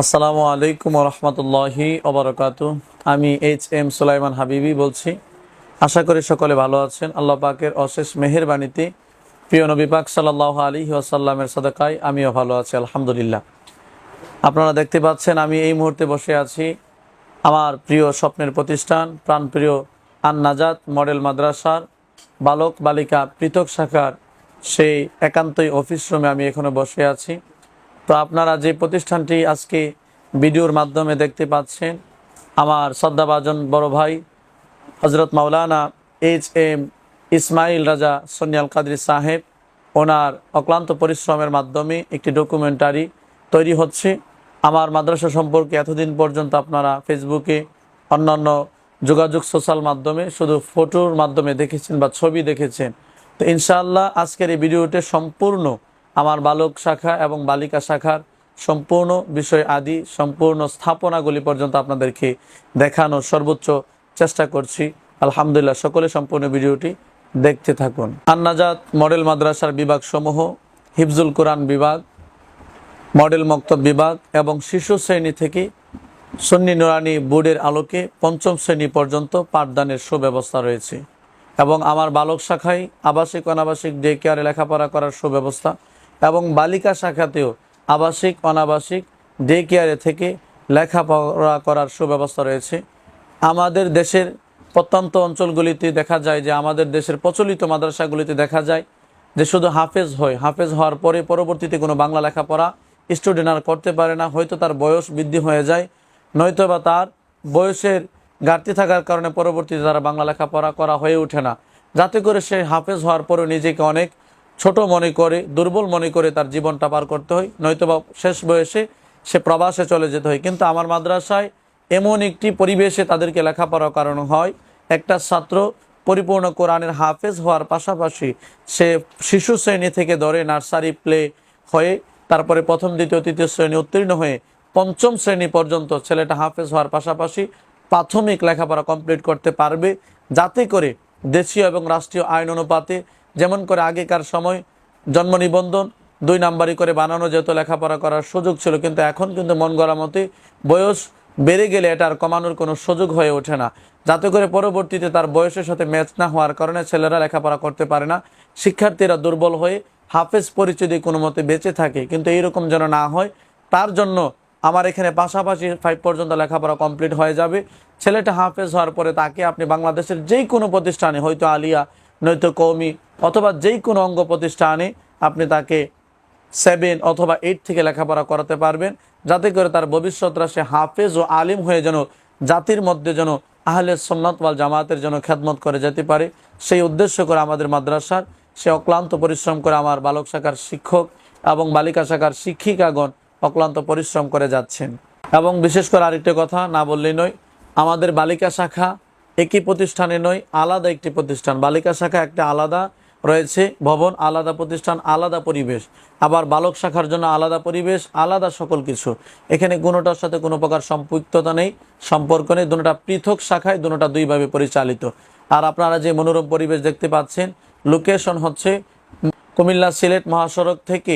আসসালামু আলাইকুম রহমতুল্লাহি ওবরাকাতু। আমি এইচ.এম. সুলাইমান হাবিবি বলছি। আশা করি সকলে ভালো আছেন। আল্লাহ পাকের অশেষ মেহেরবানিতে প্রিয় নবী পাক সাল্লাল্লাহু আলাইহি ওয়াসাল্লামের সাদাকায় আমিও ভালো আছি আলহামদুলিল্লাহ। আপনারা দেখতে পাচ্ছেন আমি এই মুহূর্তে বসে আছি আমার প্রিয় স্বপ্নের প্রতিষ্ঠান প্রাণপ্রিয় আন-নাজাত মডেল মাদ্রাসার বালক বালিকা পৃথক শাখার সেই একান্তই অফিস রুমে আমি এখনো বসে আছি। তো আপনারা যে প্রতিষ্ঠানটি আজকে ভিডিওর মাধ্যমে দেখতে পাচ্ছেন, আমার শ্রদ্ধাভাজন বড় ভাই হজরত মাওলানা এইচ.এম. ইসমাইল রাজা সুন্নি কাদরি সাহেব, ওনার অক্লান্ত পরিশ্রমের মাধ্যমে একটি ডকুমেন্টারি তৈরি হচ্ছে। আমার মাদ্রাসা সম্পর্কে এতদিন পর্যন্ত আপনারা ফেসবুকে অন্যান্য যোগাযোগ সোশ্যাল মাধ্যমে শুধু ফটোর মাধ্যমে দেখেছেন বা ছবি দেখেছেন। তো ইনশাআল্লাহ আজকের এই ভিডিওতে সম্পূর্ণ আমার বালক শাখা এবং বালিকা শাখার সম্পূর্ণ বিষয় আদি সম্পূর্ণ স্থাপনাগুলি পর্যন্ত আপনাদেরকে দেখানোর সর্বোচ্চ চেষ্টা করছি। আলহামদুলিল্লাহ, সকলে সম্পূর্ণ ভিডিওটি দেখতে থাকুন। আন-নাজাত মডেল মাদ্রাসার বিভাগ সমূহ হিফজুল কোরআন বিভাগ, মডেল মক্তব বিভাগ এবং শিশু শ্রেণী থেকে সুন্নি নুরানি বোর্ডের আলোকে পঞ্চম শ্রেণী পর্যন্ত পাঠদানের সুব্যবস্থা রয়েছে। এবং আমার বালক শাখায় আবাসিক অনাবাসিক ডে কেয়ারে লেখাপড়া করার সুব্যবস্থা এবং বালিকা শাখাতেও আবাসিক অনাবাসিক ডে কেয়ারে থেকে লেখাপড়া করার সুব্যবস্থা রয়েছে। আমাদের দেশের প্রত্যন্ত অঞ্চলগুলিতে দেখা যায় যে আমাদের দেশের প্রচলিত মাদ্রাসাগুলিতে দেখা যায় যে শুধু হাফেজ হয়, হাফেজ হওয়ার পরে পরবর্তীতে কোনো বাংলা লেখাপড়া স্টুডেন্ট আর করতে পারে না। হয়তো তার বয়স বৃদ্ধি হয়ে যায়, নয়তো বা তার বয়সের ঘাটতি থাকার কারণে পরবর্তীতে তারা বাংলা লেখাপড়া করা হয়ে ওঠে না, যাতে করে সে হাফেজ হওয়ার পরেও নিজেকে অনেক ছোট মনে করে, দুর্বল মনে করে তার জীবনটা পার করতে হয়, নয়তো বা শেষ বয়সে সে প্রবাসে চলে যেতে হয়। কিন্তু আমার মাদ্রাসায় এমন একটি পরিবেশে তাদেরকে লেখাপড়া করানো হয়, একটা ছাত্র পরিপূর্ণ কোরআনের হাফেজ হওয়ার পাশাপাশি সে শিশু শ্রেণী থেকে ধরে নার্সারি প্লে হয়ে তারপরে প্রথম দ্বিতীয় তৃতীয় শ্রেণী উত্তীর্ণ হয়ে পঞ্চম শ্রেণী পর্যন্ত ছেলেটা হাফেজ হওয়ার পাশাপাশি প্রাথমিক লেখাপড়া কমপ্লিট করতে পারবে, যাতে করে দেশীয় এবং রাষ্ট্রীয় আইন অনুপাতে যেমন করে আগেকার সময় জন্ম নিবন্ধন 2 নাম্বারই করে বানানো যেত, লেখাপড়া করার সুযোগ ছিল। কিন্তু এখন কিন্তু মন গড়া মতে বয়স বেড়ে গেলে এটা আর কমানোর কোনো সুযোগ হয়ে ওঠে না, যাতে করে পরবর্তীতে তার বয়সের সাথে ম্যাচ না হওয়ার কারণে ছেলেরা লেখাপড়া করতে পারে না, শিক্ষার্থীরা দুর্বল হয়ে হাফেজ পরিচয় দিয়ে কোনো মতে বেঁচে থাকে। কিন্তু এইরকম যেন না হয়, তার জন্য আমার এখানে পাশাপাশি 5 পর্যন্ত লেখাপড়া কমপ্লিট হয়ে যাবে। ছেলেটা হাফেজ হওয়ার পরে তাকে আপনি বাংলাদেশের যেই কোনো প্রতিষ্ঠানে, হয়তো আলিয়া নয়তো কওমি অথবা যেই কোনো অঙ্গ প্রতিষ্ঠানে আপনি তাকে 7 অথবা 8 থেকে লেখাপড়া করাতে পারবেন, যাতে করে তার ভবিষ্যৎরা সে হাফেজ ও আলিম হয়ে যেন জাতির মধ্যে যেন আহলে সুন্নাত ওয়াল জামাতের যেন খেদমত করে যেতে পারে। সেই উদ্দেশ্য করে আমাদের মাদ্রাসার সে অক্লান্ত পরিশ্রম করে আমার বালক শাখার শিক্ষক এবং বালিকা শাখার শিক্ষিকাগণ অক্লান্ত পরিশ্রম করে যাচ্ছেন। এবং বিশেষ করে আরেকটি কথা না বললেই নয়, আমাদের বালিকা শাখা একই প্রতিষ্ঠানে নয়, আলাদা একটি প্রতিষ্ঠান। বালিকা শাখা একটা আলাদা রয়েছে ভবন, আলাদা প্রতিষ্ঠান, আলাদা পরিবেশ। আবার বালক শাখার জন্য আলাদা পরিবেশ, আলাদা সকল কিছু। এখানে কোনোটার সাথে কোনো প্রকার সম্পৃক্ততা নেই, সম্পর্ক নেই। দুটোটা পৃথক শাখায়, দুটোটা দুইভাবে পরিচালিত। আর আপনারা যে মনোরম পরিবেশ দেখতে পাচ্ছেন, লোকেশন হচ্ছে কুমিল্লা সিলেট মহাসড়ক থেকে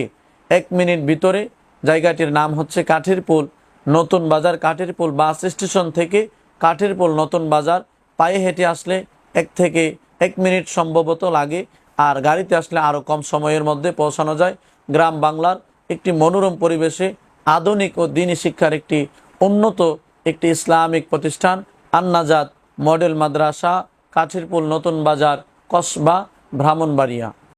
1 মিনিট ভিতরে। জায়গাটির নাম হচ্ছে কাঠের পুল নতুন বাজার। কাঠের পুল বাস স্টেশন থেকে কাঠের পুল নতুন বাজার পায়ে হেঁটে আসলে 1 থেকে 1 মিনিট সম্ভবত লাগে, আর গাড়িতে আসলে আরও কম সময়ের মধ্যে পৌঁছানো যায়। গ্রাম বাংলার একটি মনোরম পরিবেশে আধুনিক ও দ্বীনি শিক্ষার একটি উন্নত একটি ইসলামিক প্রতিষ্ঠান আন-নাজাত মডেল মাদ্রাসা, কাঠের পুল নতুন বাজার, কসবা, ব্রাহ্মণবাড়িয়া।